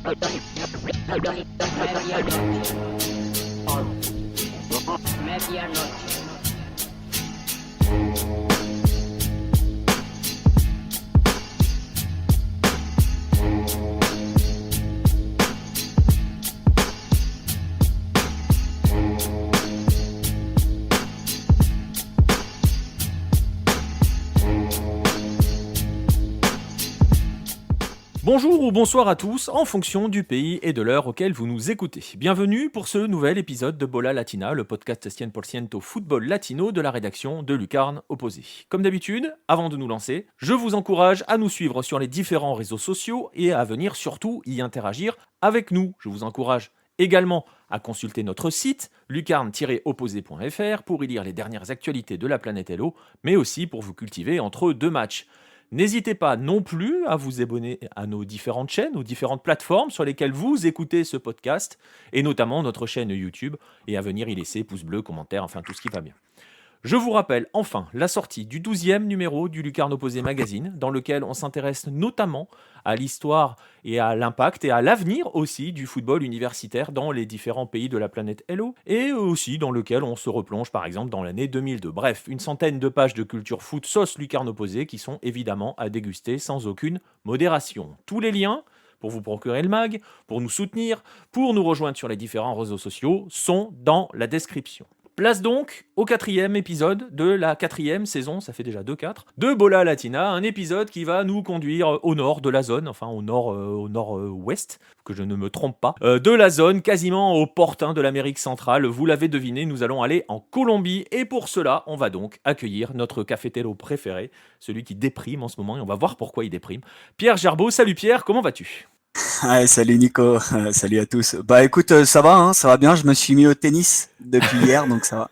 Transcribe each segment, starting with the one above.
Medianoche. Bonjour ou bonsoir à tous, en fonction du pays et de l'heure auquel vous nous écoutez. Bienvenue pour ce nouvel épisode de Bola Latina, le podcast 100% football latino de la rédaction de Lucarne Opposé. Comme d'habitude, avant de nous lancer, je vous encourage à nous suivre sur les différents réseaux sociaux et à venir surtout y interagir avec nous. Je vous encourage également à consulter notre site lucarne-opposé.fr pour y lire les dernières actualités de la planète Hello, mais aussi pour vous cultiver entre deux matchs. N'hésitez pas non plus à vous abonner à nos différentes chaînes, aux différentes plateformes sur lesquelles vous écoutez ce podcast, et notamment notre chaîne YouTube, et à venir y laisser pouce bleu, commentaires, enfin tout ce qui va bien. Je vous rappelle enfin la sortie du 12e numéro du Lucarne Opposé Magazine, dans lequel on s'intéresse notamment à l'histoire et à l'impact et à l'avenir aussi du football universitaire dans les différents pays de la planète Hello, et aussi dans lequel on se replonge par exemple dans l'année 2002. Bref, une centaine de pages de culture foot sauce Lucarne Opposé qui sont évidemment à déguster sans aucune modération. Tous les liens pour vous procurer le mag, pour nous soutenir, pour nous rejoindre sur les différents réseaux sociaux sont dans la description. Place donc au 4e épisode de la 4e saison, ça fait déjà 2-4, de Bola Latina, un épisode qui va nous conduire au nord de la zone, enfin au nord-ouest, que je ne me trompe pas, de la zone, quasiment aux portes de l'Amérique centrale. Vous l'avez deviné, nous allons aller en Colombie, et pour cela, on va donc accueillir notre cafetero préféré, celui qui déprime en ce moment, et on va voir pourquoi il déprime. Pierre Gerbeau, salut Pierre, comment vas-tu ? Ouais, salut Nico, salut à tous. Bah écoute, ça va bien, je me suis mis au tennis depuis hier, donc ça va.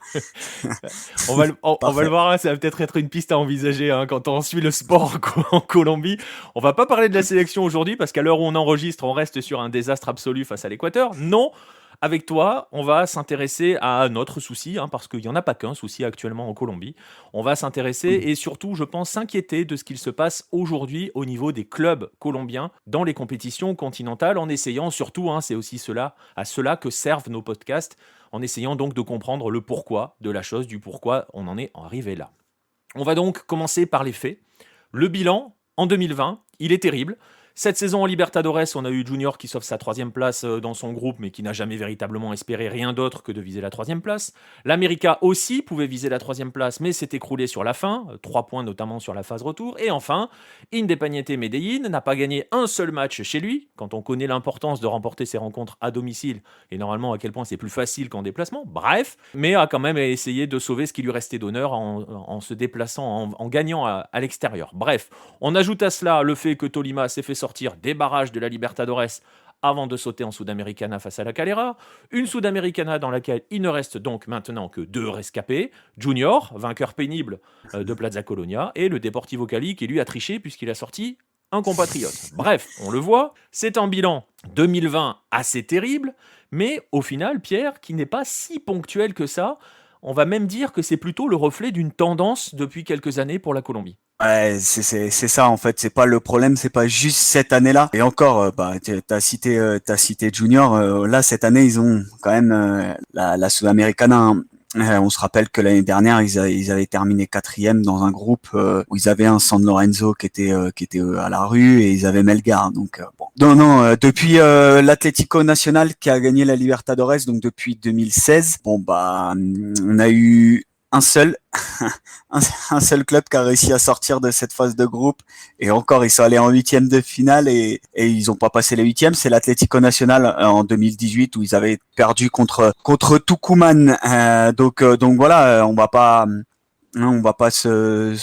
On va le voir, hein, ça va peut-être être une piste à envisager quand on suit le sport en Colombie. On va pas parler de la sélection aujourd'hui parce qu'à l'heure où on enregistre, on reste sur un désastre absolu face à l'Équateur. Non, avec toi, on va s'intéresser à notre souci, parce qu'il n'y en a pas qu'un souci actuellement en Colombie. On va s'intéresser et surtout, je pense, s'inquiéter de ce qu'il se passe aujourd'hui au niveau des clubs colombiens dans les compétitions continentales, en essayant surtout, c'est aussi à cela que servent nos podcasts, en essayant donc de comprendre le pourquoi de la chose, du pourquoi on en est arrivé là. On va donc commencer par les faits. Le bilan, en 2020, il est terrible. Cette saison en Libertadores, on a eu Junior qui sauve sa 3e place dans son groupe, mais qui n'a jamais véritablement espéré rien d'autre que de viser la 3e place. L'América aussi pouvait viser la 3e place, mais s'est écroulé sur la fin, 3 points notamment sur la phase retour. Et enfin, Independiente Medellín n'a pas gagné un seul match chez lui, quand on connaît l'importance de remporter ses rencontres à domicile, et normalement à quel point c'est plus facile qu'en déplacement, bref, mais a quand même essayé de sauver ce qui lui restait d'honneur en se déplaçant, en gagnant à l'extérieur. Bref, on ajoute à cela le fait que Tolima s'est fait sortir des barrages de la Libertadores avant de sauter en Sudamericana face à la Calera, une Sudamericana dans laquelle il ne reste donc maintenant que 2 rescapés, Junior, vainqueur pénible de Plaza Colonia, et le Deportivo Cali qui lui a triché puisqu'il a sorti un compatriote. Bref, on le voit, c'est un bilan 2020 assez terrible, mais au final, Pierre, qui n'est pas si ponctuel que ça, on va même dire que c'est plutôt le reflet d'une tendance depuis quelques années pour la Colombie. Ouais, c'est ça en fait, c'est pas le problème, c'est pas juste cette année-là. Et encore, t'as cité Junior. Là cette année, ils ont quand même la Sudamericana. Hein. On se rappelle que l'année dernière, ils avaient terminé 4e dans un groupe où ils avaient un San Lorenzo qui était à la rue, et ils avaient Melgar. Donc bon. Non, depuis l'Atlético Nacional qui a gagné la Libertadores, donc depuis 2016. Bon on a eu un seul club qui a réussi à sortir de cette phase de groupe, et encore ils sont allés en 8e de finale et ils ont pas passé les 8e. C'est l'Atlético Nacional en 2018 où ils avaient perdu contre Tucumán. Donc voilà, on va pas se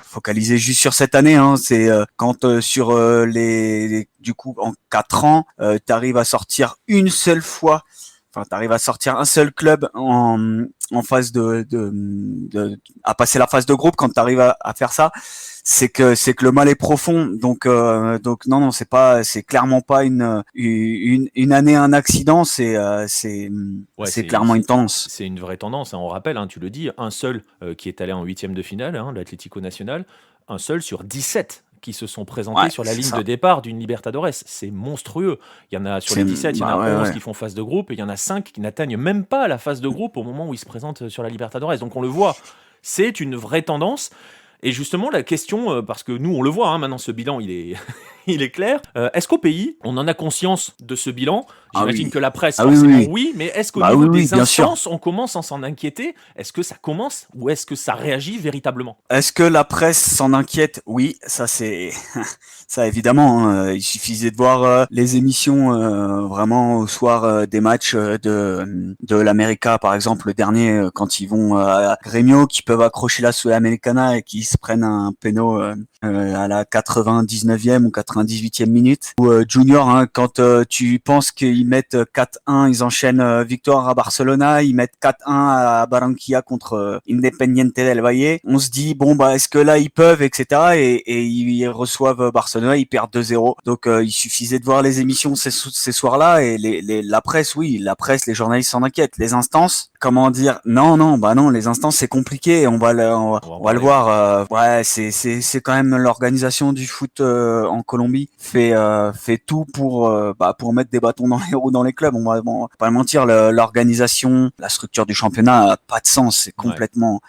focaliser juste sur cette année. C'est quand sur du coup en 4 ans, t'arrives à sortir une seule fois. Enfin, t'arrives à sortir un seul club en phase à passer la phase de groupe. Quand t'arrives à faire ça, c'est que le mal est profond. Donc non, c'est clairement pas une année, un accident. C'est clairement une tendance. C'est une vraie tendance. On rappelle, tu le dis, un seul qui est allé en 8e de finale, l'Atlético Nacional. Un seul sur 17 qui se sont présentés sur la ligne de départ d'une Libertadores. C'est monstrueux. Il y en a sur les 17, il y en a 11 qui font phase de groupe et il y en a 5 qui n'atteignent même pas la phase de groupe au moment où ils se présentent sur la Libertadores. Donc on le voit, c'est une vraie tendance. Et justement, la question, parce que nous, on le voit, maintenant, ce bilan, il est, il est clair. Est-ce qu'au pays, on en a conscience de ce bilan ? J'imagine que la presse, forcément, oui. Mais est-ce qu'au niveau des instances, on commence à s'en inquiéter ? Est-ce que ça commence ou est-ce que ça réagit véritablement ? Est-ce que la presse s'en inquiète ? Oui, ça c'est... ça évidemment, il suffisait de voir les émissions vraiment au soir des matchs de l'América, par exemple, le dernier, quand ils vont à Grêmio, qui peuvent accrocher la Sudamericana et qui se prennent un péno à la 99e ou 98e minute. Ou Junior, quand tu penses qu'ils mettent 4-1, ils enchaînent victoire à Barcelona, ils mettent 4-1 à Barranquilla contre Independiente del Valle. On se dit, bon, bah, est-ce que là, ils peuvent, etc. Et ils reçoivent Barcelona, ils perdent 2-0. Donc, il suffisait de voir les émissions ces soirs-là et la presse, oui, la presse, les journalistes s'en inquiètent. Les instances, comment dire, non, les instances, c'est compliqué. On va le voir. Ouais, c'est quand même l'organisation du foot en Colombie fait tout pour mettre des bâtons dans les roues dans les clubs. On va pas mentir, l'organisation, la structure du championnat a pas de sens. C'est complètement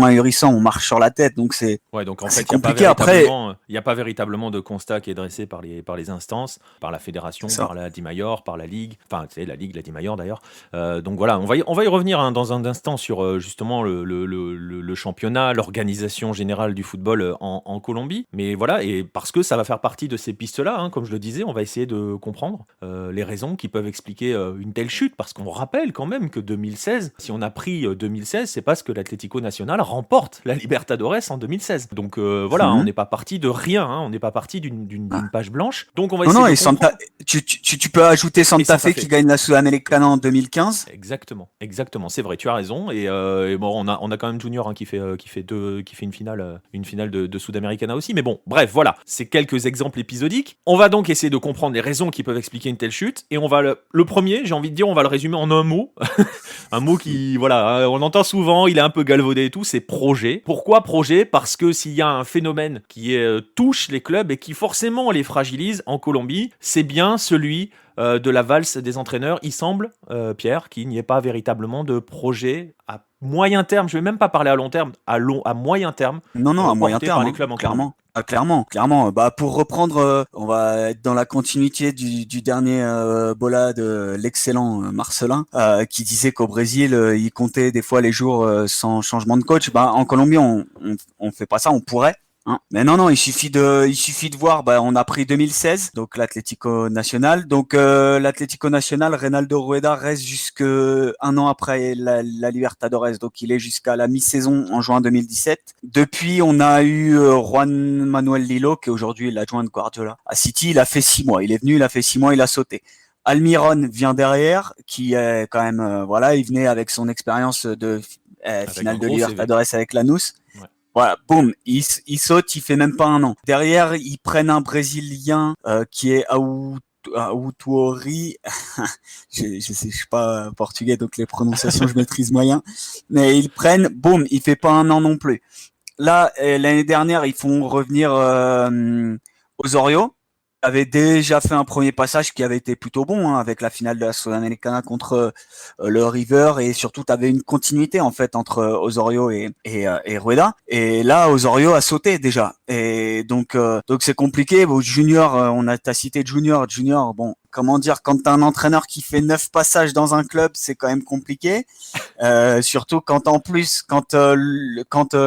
ahurissant, on marche sur la tête, donc c'est donc en fait, compliqué. Il n'y a pas véritablement de constat qui est dressé par les instances, par la fédération, par la Dimayor, par la Ligue, enfin tu sais, la Ligue, la Dimayor d'ailleurs. Donc voilà, on va y revenir dans un instant sur justement le championnat, l'organisation générale du football en Colombie. Mais voilà, et parce que ça va faire partie de ces pistes-là, comme je le disais, on va essayer de comprendre les raisons qui peuvent expliquer une telle chute, parce qu'on rappelle quand même que 2016, si on a pris 2016, c'est parce que l'Atlético Nacional remporte la Libertadores en 2016. Donc voilà, on n'est pas parti de rien, on n'est pas parti d'une page blanche. Donc on va essayer de comprendre. Tu peux ajouter Santa Fe qui gagne la Sudamericana en 2015. Exactement, c'est vrai, tu as raison. Et bon, on a quand même Junior qui fait une finale de Sudamericana aussi. Mais bon, bref, voilà, c'est quelques exemples épisodiques. On va donc essayer de comprendre les raisons qui peuvent expliquer une telle chute. Et on va le premier, j'ai envie de dire, on va le résumer en un mot. Un mot qui, voilà, on entend souvent, il est un peu galvaudé et tout, c'est projet. Pourquoi projet ? Parce que s'il y a un phénomène qui touche les clubs et qui forcément les fragilise en Colombie, c'est bien celui de la valse des entraîneurs. Il semble, Pierre, qu'il n'y ait pas véritablement de projet à moyen terme. Je ne vais même pas parler à long terme, à moyen terme. Non, à moyen terme, par les clubs en clairement. Clairement. Pour reprendre, on va être dans la continuité du dernier bola de l'excellent Marcelin, qui disait qu'au Brésil, il comptait des fois les jours sans changement de coach. En Colombie, on fait pas ça, on pourrait. Mais non, il suffit de voir. On a pris 2016, donc l'Atlético Nacional. Donc l'Atlético Nacional, Reinaldo Rueda reste jusque un an après la Libertadores. Donc il est jusqu'à la mi-saison en juin 2017. Depuis, on a eu Juan Manuel Lillo, qui est aujourd'hui l'adjoint de Guardiola à City. Il a fait 6 mois. Il est venu, il a fait 6 mois, il a sauté. Almiron vient derrière, qui est quand même il venait avec son expérience de finale de Libertadores avec Lanús. Ouais. Voilà, boum, il saute, il fait même pas un an. Derrière, ils prennent un Brésilien qui est Autuori. je suis pas portugais, donc les prononciations je maîtrise moyen. Mais ils prennent, boum, il fait pas un an non plus. Là, l'année dernière, ils font revenir Osorio. Avait déjà fait un premier passage qui avait été plutôt bon avec la finale de la Sudamericana contre le River, et surtout t'avais une continuité en fait entre Osorio et Rueda, et là Osorio a sauté déjà, et donc c'est compliqué. Junior, t'as cité Junior, bon, comment dire, quand t'as un entraîneur qui fait 9 passages dans un club, c'est quand même compliqué, surtout quand en plus quand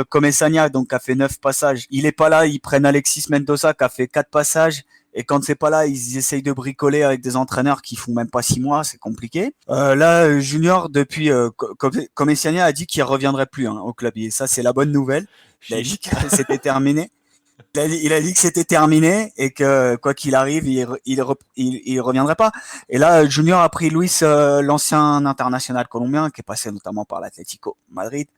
Comesaña donc a fait 9 passages, il est pas là, ils prennent Alexis Mendoza qui a fait 4 passages. Et quand c'est pas là, ils essayent de bricoler avec des entraîneurs qui font même pas 6 mois, c'est compliqué. Là, Junior, depuis, Comesaña a dit qu'il reviendrait plus au club. Et ça, c'est la bonne nouvelle. Il a dit que c'était terminé. Il a dit que c'était terminé et que quoi qu'il arrive, il reviendrait pas. Et là, Junior a pris Luis, l'ancien international colombien, qui est passé notamment par l'Atlético Madrid,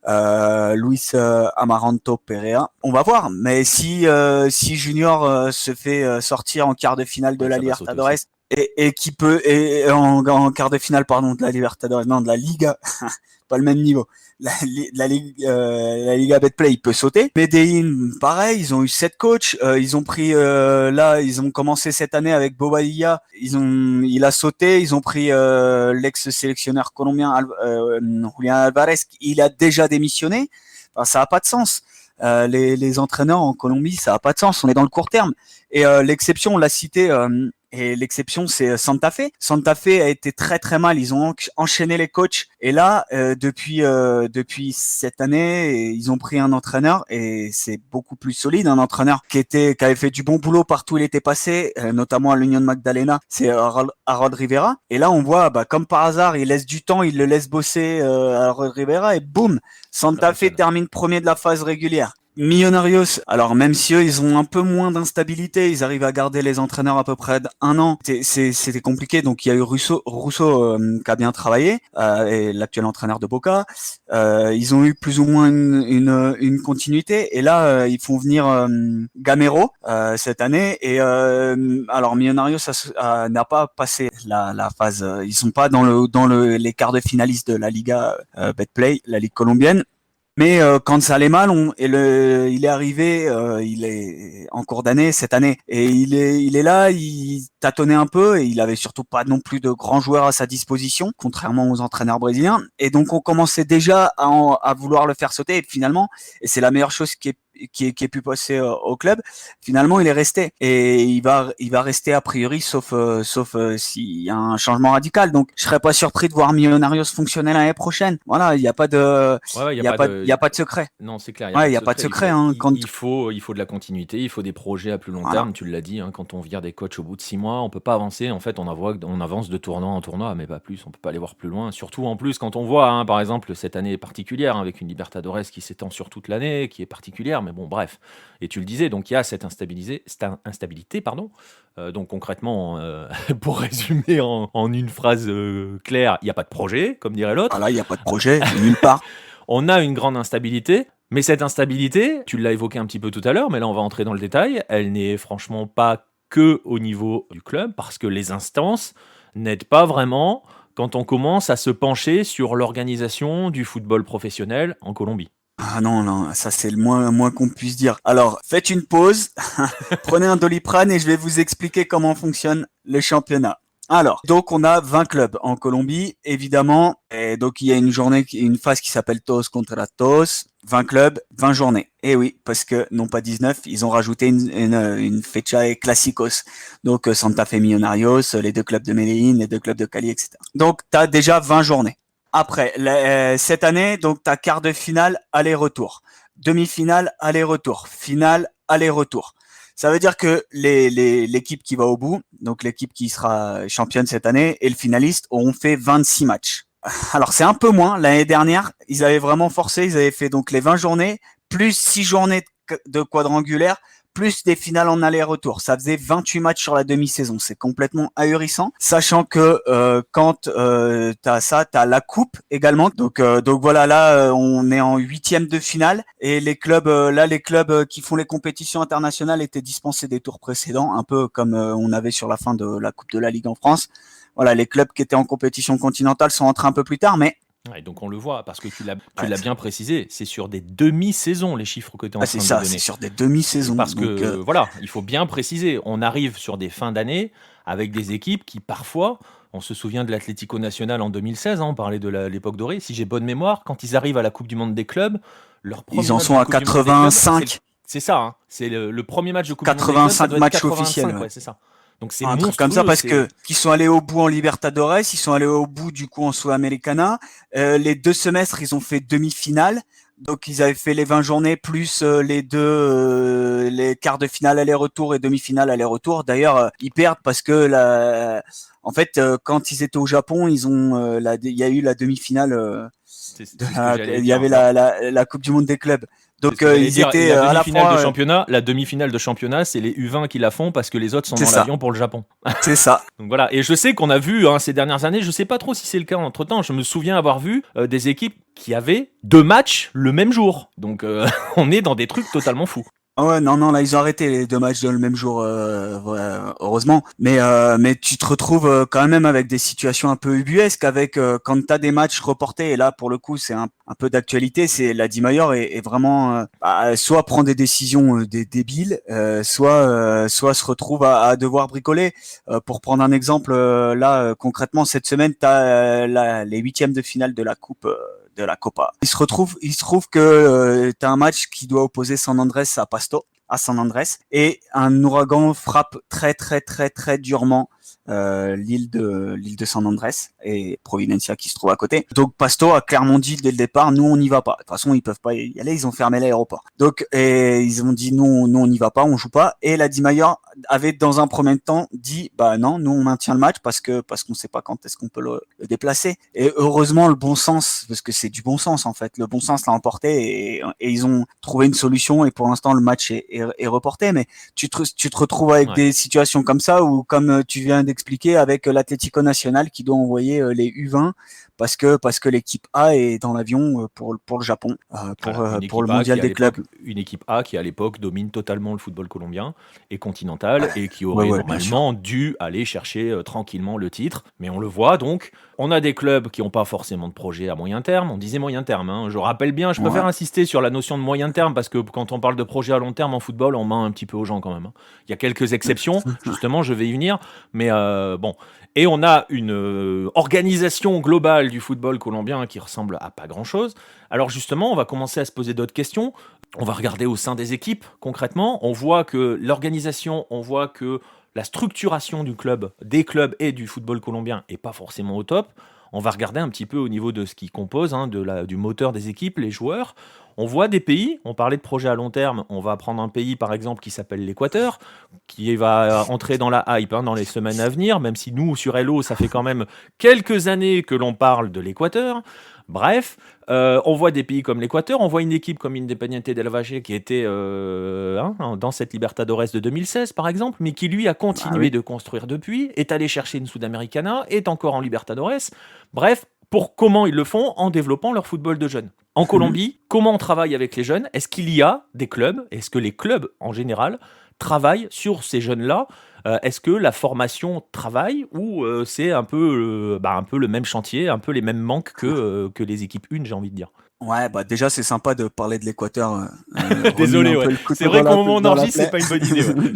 Luis Amaranto Perea. On va voir. Mais si Junior se fait sortir en quart de finale de la Libertadores et qui peut en quart de finale de la Libertadores, non, de la Liga. pas le même niveau. La Liga Betplay, il peut sauter. Medellín, pareil, ils ont eu 7 coachs. Ils ont pris ils ont commencé cette année avec Bobadilla. Il a sauté. Ils ont pris l'ex-sélectionneur colombien Julián Álvarez. Il a déjà démissionné. Enfin, ça a pas de sens. Les entraîneurs en Colombie, ça a pas de sens. On est dans le court terme. Et l'exception, on l'a cité. Et l'exception, c'est Santa Fe. Santa Fe a été très très mal. Ils ont enchaîné les coachs. Et là, depuis cette année, ils ont pris un entraîneur et c'est beaucoup plus solide. Un entraîneur qui avait fait du bon boulot partout où il était passé, notamment à l'Union Magdalena. C'est Harold Rivera. Et là, on voit, comme par hasard, il laisse du temps, il le laisse bosser Harold Rivera et boum, Santa Fe termine premier de la phase régulière. Millonarios, alors même si eux, ils ont un peu moins d'instabilité, ils arrivent à garder les entraîneurs à peu près d'1 an. C'était compliqué, donc il y a eu Rousseau qui a bien travaillé, et l'actuel entraîneur de Boca. Ils ont eu plus ou moins une continuité, et là, ils font venir Gamero cette année, et alors Millonarios n'a pas passé la phase. Ils sont pas dans les quarts de finalistes de la Liga Betplay, la ligue colombienne. Mais quand ça allait mal, il est arrivé, il est en cours d'année cette année, et il est là, il tâtonnait un peu, et il avait surtout pas non plus de grands joueurs à sa disposition, contrairement aux entraîneurs brésiliens, et donc on commençait déjà à vouloir le faire sauter, et finalement, et c'est la meilleure chose qui ait pu passer au club. Finalement, il est resté et il va rester a priori, sauf s'il y a un changement radical. Donc, je serais pas surpris de voir Millonarios fonctionner l'année prochaine. Voilà, il y a pas de, il y a pas de secret. Non, c'est clair. Il y a pas de secret. Il faut de la continuité, il faut des projets à plus long terme. Tu l'as dit, quand on vire des coachs au bout de 6 mois, on peut pas avancer. En fait, on avance de tournoi en tournoi, mais pas plus. On peut pas aller voir plus loin. Surtout en plus quand on voit, par exemple, cette année est particulière avec une Libertadores qui s'étend sur toute l'année, qui est particulière. Mais bon, bref. Et tu le disais, donc il y a cette instabilité, pardon. Donc concrètement, pour résumer en une phrase claire, il n'y a pas de projet, comme dirait l'autre. Voilà, il n'y a pas de projet, nulle part. On a une grande instabilité, mais cette instabilité, tu l'as évoqué un petit peu tout à l'heure, mais là on va entrer dans le détail, elle n'est franchement pas que au niveau du club, parce que les instances n'aident pas vraiment quand on commence à se pencher sur l'organisation du football professionnel en Colombie. Ah non, ça c'est le moins qu'on puisse dire. Alors, faites une pause, prenez un Doliprane et je vais vous expliquer comment fonctionne le championnat. Alors, donc on a 20 clubs en Colombie, évidemment, et donc il y a une phase qui s'appelle Todos contra Todos, 20 clubs, 20 journées. Et oui, parce que non pas 19, ils ont rajouté une fecha clásicos. Donc Santa Fe Millonarios, les 2 clubs de Medellín, les 2 clubs de Cali, etc. Donc tu as déjà 20 journées. Après, cette année, donc t'as quart de finale, aller-retour, demi-finale, aller-retour, finale, aller-retour. Ça veut dire que l'équipe qui va au bout, donc l'équipe qui sera championne cette année et le finaliste auront fait 26 matchs. Alors c'est un peu moins. L'année dernière, ils avaient vraiment forcé, ils avaient fait donc les 20 journées plus 6 journées de quadrangulaire plus des finales en aller-retour. Ça faisait 28 matchs sur la demi-saison. C'est complètement ahurissant. Sachant que quand t'as ça, t'as la coupe également. Donc voilà, là on est en 8e de finale et les clubs qui font les compétitions internationales étaient dispensés des tours précédents, un peu comme on avait sur la fin de la Coupe de la Ligue en France. Voilà, les clubs qui étaient en compétition continentale sont entrés un peu plus tard, mais Ouais, donc on le voit, parce que tu l'as bien précisé, c'est sur des demi-saisons les chiffres que tu es en train de donner. C'est sur des demi-saisons. Parce que voilà, il faut bien préciser, on arrive sur des fins d'année avec des équipes qui parfois, on se souvient de l'Atlético Nacional en 2016, on parlait de l'époque dorée, si j'ai bonne mémoire, quand ils arrivent à la Coupe du Monde des clubs, ils en sont à 85. C'est ça, c'est le premier match de Coupe 85 du Monde des clubs, ça doit être 85 matchs officiels. Ouais, c'est ça. Donc c'est un truc comme ça parce que qu'ils sont allés au bout en Libertadores, ils sont allés au bout du coup en Sudamericana. Les 2 semestres, ils ont fait demi-finale. Donc ils avaient fait les 20 journées plus les quarts de finale aller-retour et demi-finale aller-retour. D'ailleurs, ils perdent parce que en fait, quand ils étaient au Japon, il y a eu la demi-finale. Il y avait la Coupe du Monde des clubs. Donc ils étaient la à la demi-finale fois de championnat. La demi-finale de championnat, c'est les U20 qui la font parce que les autres sont dans l'avion pour le Japon. C'est ça. Donc voilà. Et je sais qu'on a vu ces dernières années. Je sais pas trop si c'est le cas entre temps. Je me souviens avoir vu des équipes qui avaient 2 matchs le même jour. Donc on est dans des trucs totalement fous. Ah ouais, non, non, là, ils ont arrêté les 2 matchs dans le même jour, heureusement. Mais tu te retrouves quand même avec des situations un peu ubuesques, avec quand t'as des matchs reportés. Et là, pour le coup, c'est un peu d'actualité. C'est la Di Mayor est vraiment soit prend des décisions débiles, soit se retrouve à devoir bricoler. Pour prendre un exemple, là, concrètement, cette semaine, t'as les huitièmes de finale de la coupe. De la Copa. Il se trouve que tu as un match qui doit opposer San Andrés à Pasto, à San Andrés, et un ouragan frappe très très très très durement l'île de San Andrés et Providencia qui se trouve à côté. Donc Pasto a clairement dit dès le départ, nous on n'y va pas. De toute façon ils peuvent pas y aller, ils ont fermé l'aéroport. Donc et ils ont dit nous on n'y va pas, on joue pas. Et la Di Mayor avait dans un premier temps dit bah non, nous on maintient le match parce qu'on sait pas quand est-ce qu'on peut le déplacer. Et heureusement le bon sens, parce que c'est du bon sens en fait, le bon sens l'a emporté et ils ont trouvé une solution et pour l'instant le match est reporté. Mais tu te retrouves avec des situations comme ça où comme tu viens d'expliquer avec l'Atlético Nacional qui doit envoyer les U20 parce que l'équipe A est dans l'avion pour le Japon pour le mondial des clubs. Une équipe A qui à l'époque domine totalement le football colombien et continental et qui aurait Ouais, normalement dû aller chercher tranquillement le titre. Mais on le voit donc, on a des clubs qui n'ont pas forcément de projet à moyen terme. On disait moyen terme, hein. Je rappelle bien, je préfère insister sur la notion de moyen terme parce que quand on parle de projet à long terme en football, on ment un petit peu aux gens quand même, hein. Il y a quelques exceptions, justement, je vais y venir. Mais bon, et on a une organisation globale du football colombien qui ressemble à pas grand-chose. Alors justement, on va commencer à se poser d'autres questions. On va regarder au sein des équipes, concrètement. On voit que l'organisation, on voit que la structuration du club, des clubs et du football colombien est pas forcément au top. On va regarder un petit peu au niveau de ce qui compose, hein, du moteur des équipes, les joueurs. On voit des pays, on parlait de projets à long terme, on va prendre un pays par exemple qui s'appelle l'Équateur, qui va entrer dans la hype dans les semaines à venir, même si nous, sur Hello, ça fait quand même quelques années que l'on parle de l'Équateur. Bref, on voit des pays comme l'Équateur, on voit une équipe comme Independiente del Valle qui était dans cette Libertadores de 2016 par exemple, mais qui lui a continué de construire depuis, est allé chercher une Sudamericana, est encore en Libertadores. Bref, comment ils le font? En développant leur football de jeunes. En Colombie, comment on travaille avec les jeunes? Est-ce qu'il y a des clubs? Est-ce que les clubs en général travaillent sur ces jeunes-là? Est-ce que la formation travaille ou c'est un peu le même chantier, un peu les mêmes manques que les équipes 1, j'ai envie de dire? Ouais, bah déjà c'est sympa de parler de l'Équateur. Désolé, ouais. C'est vrai qu'au moment où on enregistre, c'est pas une bonne idée. Ouais.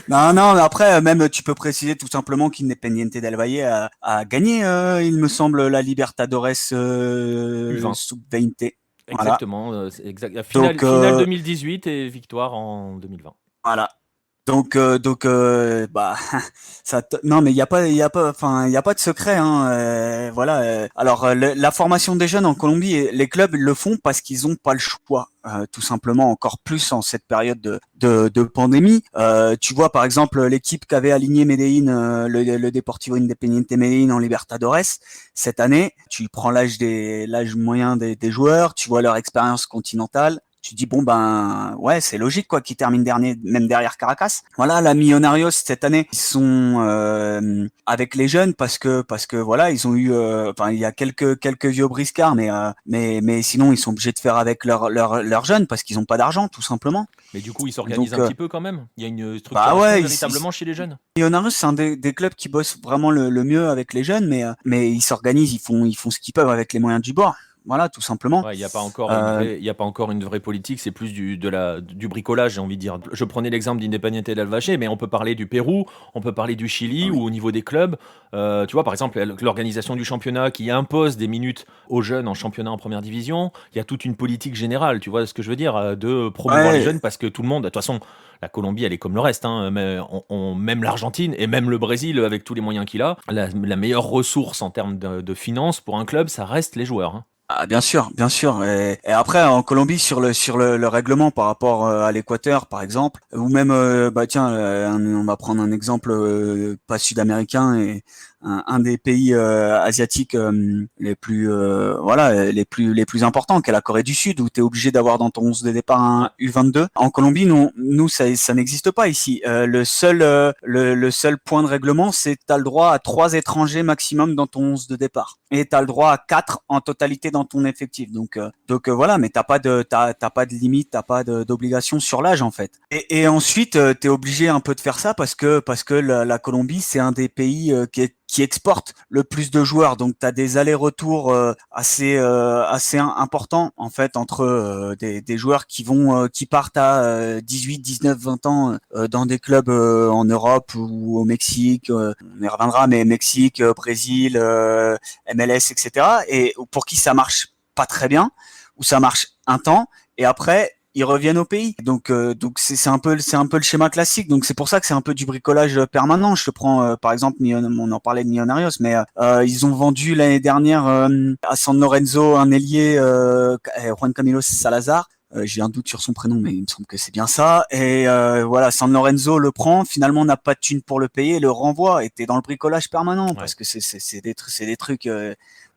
Non, après même tu peux préciser tout simplement qu'Independiente del Valle a gagné, il me semble, la Libertadores U20. Sub-20. Exactement, c'est exact. Finale 2018 et victoire en 2020. Voilà. Donc, bah, non, mais il y a pas de secret, hein. Voilà. Alors, la formation des jeunes en Colombie, les clubs le font parce qu'ils ont pas le choix, tout simplement, encore plus en cette période de pandémie. Tu vois, par exemple, l'équipe qu'avait aligné Medellín, le Deportivo Independiente Medellín en Libertadores cette année. Tu prends l'âge moyen des joueurs, tu vois leur expérience continentale. Tu dis bon ben ouais, c'est logique quoi qu'ils terminent dernier, même derrière Caracas. Voilà, la Millonarios cette année, ils sont avec les jeunes parce que voilà, ils ont eu il y a quelques vieux briscards mais sinon ils sont obligés de faire avec leurs jeunes parce qu'ils ont pas d'argent tout simplement. Mais du coup, ils s'organisent un petit peu quand même. Il y a une structuration véritablement chez les jeunes. Millonarios, c'est un des clubs qui bosse vraiment le mieux avec les jeunes mais ils s'organisent, ils font ce qu'ils peuvent avec les moyens du bord. Voilà, tout simplement. Il n'y a pas encore une vraie politique, c'est plus du bricolage, j'ai envie de dire. Je prenais l'exemple d'Independiente del Valle, mais on peut parler du Pérou, on peut parler du Chili, ou au niveau des clubs. Tu vois, par exemple, l'organisation du championnat qui impose des minutes aux jeunes en championnat en première division. Il y a toute une politique générale, tu vois ce que je veux dire, de promouvoir les jeunes, parce que tout le monde, de toute façon, la Colombie, elle est comme le reste, hein, mais même l'Argentine et même le Brésil, avec tous les moyens qu'il a, la meilleure ressource en termes de finances pour un club, ça reste les joueurs, hein. Ah, bien sûr, bien sûr. Et après, en Colombie, sur le règlement par rapport à l'Équateur, par exemple, ou même, on va prendre un exemple pas sud-américain et un des pays asiatiques les plus voilà les plus importants, qu'est la Corée du Sud, où tu es obligé d'avoir dans ton 11 de départ un U22. En Colombie, nous ça n'existe pas ici. Le seul point de règlement, c'est que tu as le droit à 3 étrangers maximum dans ton 11 de départ, et tu as le droit à 4 en totalité dans ton effectif. Donc voilà, mais t'as pas de limite, t'as pas d'obligation sur l'âge en fait. Et ensuite, t'es obligé un peu de faire ça parce que la Colombie, c'est un des pays qui exporte le plus de joueurs. Donc t'as des allers-retours assez importants en fait entre des joueurs qui partent à 18, 19, 20 ans dans des clubs en Europe ou au Mexique. On y reviendra, mais Mexique, Brésil, MLS, etc. Et pour qui ça marche pas très bien, où ça marche un temps, et après ils reviennent au pays. Donc c'est un peu le schéma classique. Donc c'est pour ça que c'est un peu du bricolage permanent. Je te prends par exemple, on en parlait de Millonarios, mais ils ont vendu l'année dernière à San Lorenzo un ailier, Juan Camilo Salazar. J'ai un doute sur son prénom, mais il me semble que c'est bien ça. Et voilà, San Lorenzo le prend, finalement n'a pas de thune pour le payer, le renvoie. Et t'es dans le bricolage permanent parce que c'est des trucs.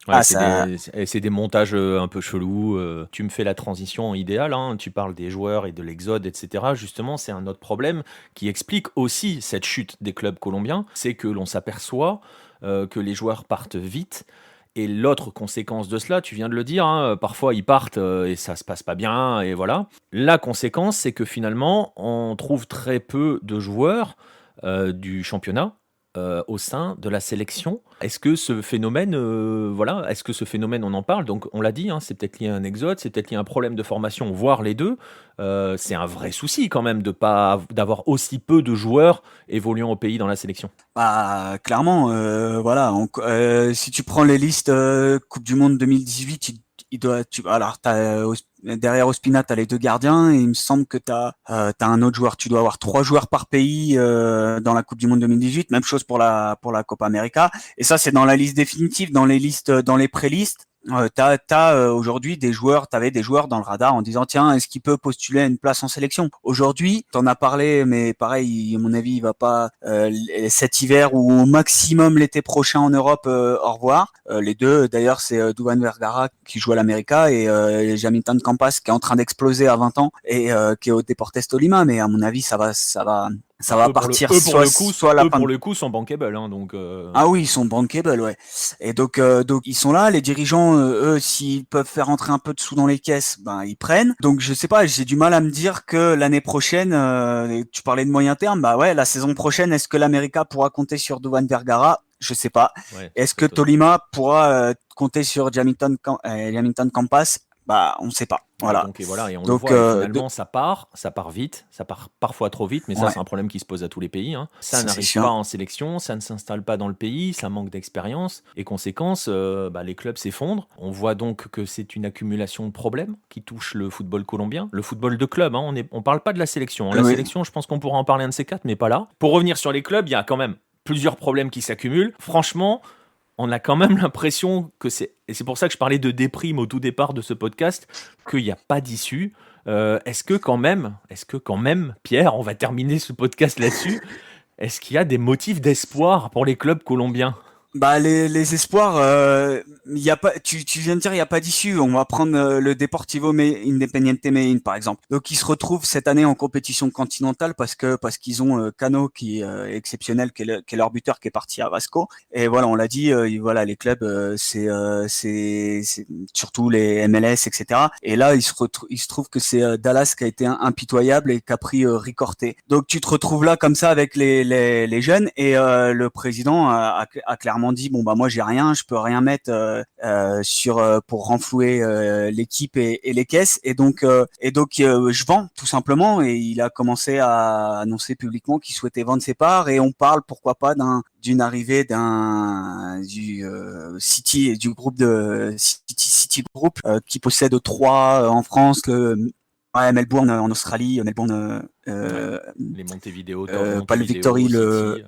Ouais, c'est des montages un peu chelous. Tu me fais la transition idéale, hein. Tu parles des joueurs et de l'exode, etc. Justement, c'est un autre problème qui explique aussi cette chute des clubs colombiens. C'est que l'on s'aperçoit que les joueurs partent vite. Et l'autre conséquence de cela, tu viens de le dire, hein, parfois ils partent et ça se passe pas bien, et voilà. La conséquence, c'est que finalement, on trouve très peu de joueurs du championnat au sein de la sélection. Est-ce que ce phénomène, on en parle? Donc on l'a dit, hein, c'est peut-être lié à un exode, c'est peut-être lié à un problème de formation, voire les deux. C'est un vrai souci quand même d'avoir aussi peu de joueurs évoluant au pays dans la sélection. Bah clairement, voilà. Si tu prends les listes Coupe du Monde 2018, derrière Ospina, t'as les 2 gardiens, et il me semble que t'as un autre joueur. Tu dois avoir 3 joueurs par pays dans la Coupe du Monde 2018. Même chose pour la Copa América. Et ça, c'est dans la liste définitive. Dans les listes, dans les prélistes, aujourd'hui t'avais des joueurs dans le radar en disant tiens, est-ce qu'il peut postuler à une place en sélection? Aujourd'hui, t'en as parlé, mais pareil, à mon avis, il va pas cet hiver ou au maximum l'été prochain en Europe. Au revoir. Les deux, d'ailleurs, c'est Duvan Vergara qui joue à l'América, et Jamilton Campas qui est en train d'exploser à 20 ans et qui est au Deportes Tolima. Mais à mon avis, ça va partir pour le coup, sont bankable, hein, donc. Ah oui, ils sont bankable, ouais. Et donc ils sont là, les dirigeants, eux, s'ils peuvent faire entrer un peu de sous dans les caisses, ben ils prennent. Donc je sais pas, j'ai du mal à me dire que l'année prochaine, tu parlais de moyen terme, bah ouais, la saison prochaine, est-ce que l'América pourra compter sur Duvan Vergara? Je sais pas. Ouais, Est-ce que Tolima pourra compter sur Jamilton Campas? Bah on sait pas. Voilà. Donc, et voilà, et on Donc, le voit, et finalement, ça part vite, ça part parfois trop vite, mais ça, ouais, c'est un problème qui se pose à tous les pays, hein. Ça ça c'est n'arrive sûr. pas en sélection, ça ne s'installe pas dans le pays, ça manque d'expérience, et conséquence, les clubs s'effondrent. On voit donc que c'est une accumulation de problèmes qui touche le football colombien, le football de club, hein. On parle pas de la sélection, hein. La Oui. sélection, je pense qu'on pourra en parler un de ces quatre, mais pas là. Pour revenir sur les clubs, il y a quand même plusieurs problèmes qui s'accumulent. Franchement, on a quand même l'impression que et c'est pour ça que je parlais de déprime au tout départ de ce podcast, qu'il n'y a pas d'issue. Est-ce que quand même, Pierre, on va terminer ce podcast là-dessus, est-ce qu'il y a des motifs d'espoir pour les clubs colombiens? Bah les espoirs, y a pas. Tu viens de dire il y a pas d'issue. On va prendre le Deportivo Independiente Medellín par exemple. Donc ils se retrouvent cette année en compétition continentale parce qu'ils ont Cano qui est exceptionnel, qui est leur buteur, qui est parti à Vasco. Et voilà, on l'a dit, voilà, les clubs c'est surtout les MLS, etc. Et là il se trouve que c'est Dallas qui a été impitoyable et qui a pris Ricorté. Donc tu te retrouves là comme ça avec les jeunes, et le président a clairement dit bon bah moi j'ai rien, je peux rien mettre pour renflouer l'équipe et les caisses, et donc je vends tout simplement, et il a commencé à annoncer publiquement qu'il souhaitait vendre ses parts, et on parle pourquoi pas d'une arrivée du City, du groupe de City Group, qui possède 3 en France, Melbourne en Australie, Melbourne Les Montevideo, pas le Victory, City, le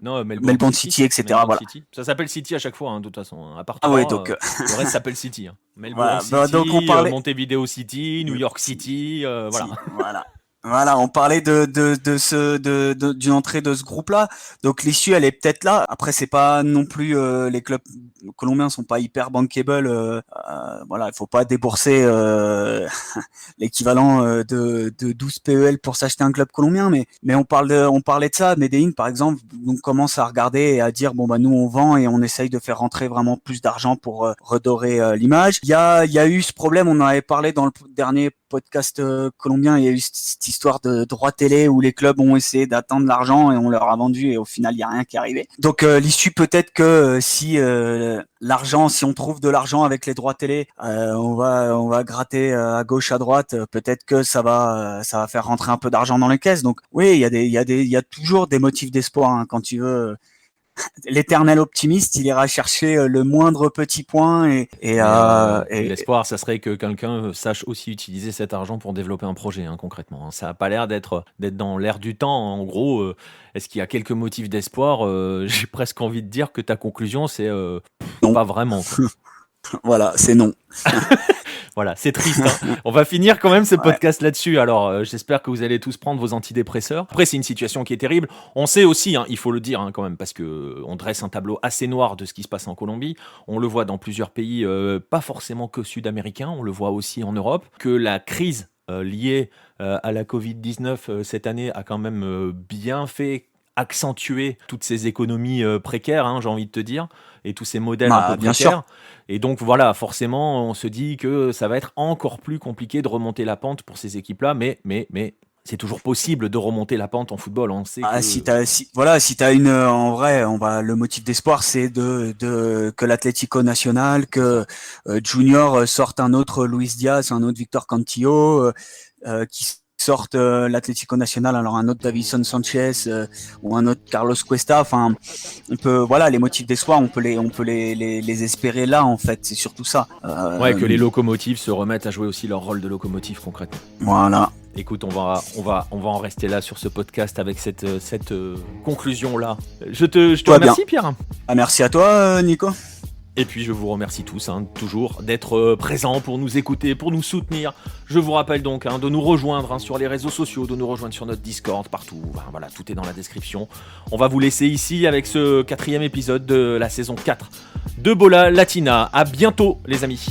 non, Melbourne City, etc. Melbourne Voilà. City. Ça s'appelle City à chaque fois, hein, de toute façon, hein. À part Ah ouais, 3, donc le reste s'appelle City, hein. Melbourne voilà. City, Bah, donc on parlait Montevideo City, New York City, voilà. Voilà. Voilà, on parlait d'une entrée de ce groupe-là. Donc l'issue, elle est peut-être là. Après, c'est pas non plus les clubs colombiens sont pas hyper bankable. Voilà, il faut pas débourser l'équivalent de 12 PEL pour s'acheter un club colombien. Mais on parlait de ça. Medellín, par exemple, on commence à regarder et à dire bon bah nous on vend et on essaye de faire rentrer vraiment plus d'argent pour redorer l'image. Il y a eu ce problème. On en avait parlé dans le dernier podcast colombien. Il y a eu cette histoire de droit télé où les clubs ont essayé d'attendre l'argent et on leur a vendu et au final il y a rien qui est arrivé. Donc l'issue peut-être que si on trouve de l'argent avec les droits télé, on va gratter à gauche à droite, peut-être que ça va faire rentrer un peu d'argent dans les caisses. Donc oui, il y a toujours des motifs d'espoir hein, quand tu veux. L'éternel optimiste, il ira chercher le moindre petit point et l'espoir, ça serait que quelqu'un sache aussi utiliser cet argent pour développer un projet, hein, concrètement. Hein. Ça n'a pas l'air d'être dans l'air du temps. En gros, est-ce qu'il y a quelques motifs d'espoir j'ai presque envie de dire que ta conclusion, c'est non. Pas vraiment. Voilà, c'est non. Voilà, c'est triste. Hein. On va finir quand même ce podcast là-dessus. Alors, j'espère que vous allez tous prendre vos antidépresseurs. Après, c'est une situation qui est terrible. On sait aussi, hein, il faut le dire hein, quand même, parce que on dresse un tableau assez noir de ce qui se passe en Colombie. On le voit dans plusieurs pays, pas forcément que sud-américains. On le voit aussi en Europe. Que la crise liée à la Covid-19 cette année a quand même bien fait accentuer toutes ces économies précaires, hein, j'ai envie de te dire, et tous ces modèles un peu bien précaires. sûr. Et donc voilà, forcément, on se dit que ça va être encore plus compliqué de remonter la pente pour ces équipes-là, mais c'est toujours possible de remonter la pente en football. On sait que... Si t'as une, en vrai, le motif d'espoir, c'est que l'Atlético Nacional, que Junior sorte un autre Luis Diaz, un autre Victor Cantillo, qui sortent l'Atlético Nacional, alors un autre Davison Sanchez ou un autre Carlos Cuesta. Enfin, les motifs d'espoir, on peut les espérer là en fait. C'est surtout ça. Que les locomotives se remettent à jouer aussi leur rôle de locomotive concrètement. Voilà. Écoute, on va en rester là sur ce podcast avec cette conclusion là. Je te remercie, Pierre. Merci à toi, Nico. Et puis je vous remercie tous, hein, toujours, d'être présents pour nous écouter, pour nous soutenir. Je vous rappelle donc de nous rejoindre sur les réseaux sociaux, de nous rejoindre sur notre Discord, partout. Voilà, tout est dans la description. On va vous laisser ici avec ce 4e épisode de la saison 4 de Bola Latina. À bientôt les amis.